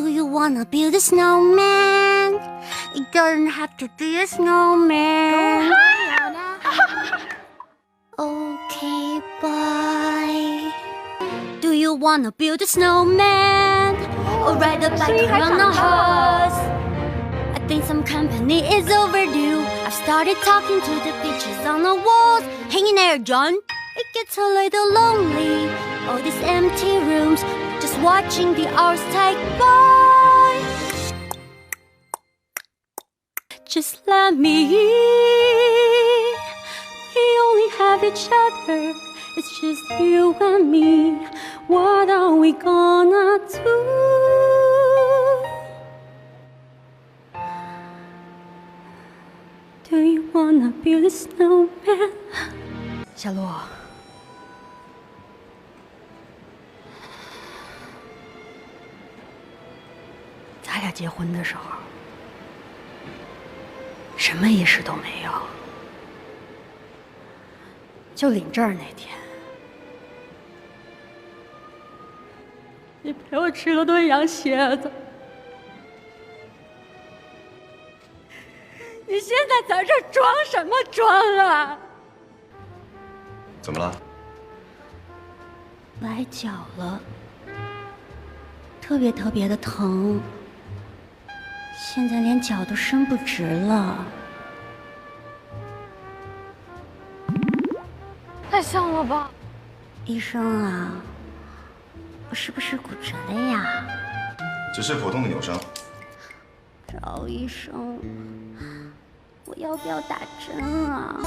Do you wanna build a snowman? It doesn't have to be a snowman. Okay, bye. Do you wanna build a snowman? Or ride a bike around a house? I think some company is overdue. I've started talking to the pictures on the walls. Hang in there, John. It gets a little lonely. All these empty rooms, just watching the hours take by. Just let me in. We only have each other. It's just you and me. What are we gonna do? Do you wanna build a snowman? 小洛，咱俩结婚的时候，什么仪式都没有，就领证那天，你陪我吃了顿羊蝎子。你现在在这装什么装啊？怎么了？崴脚了，特别的疼，现在连脚都伸不直了。太像了吧？医生啊，我是不是骨折了呀？只是普通的扭伤。赵医生，我要不要打针啊？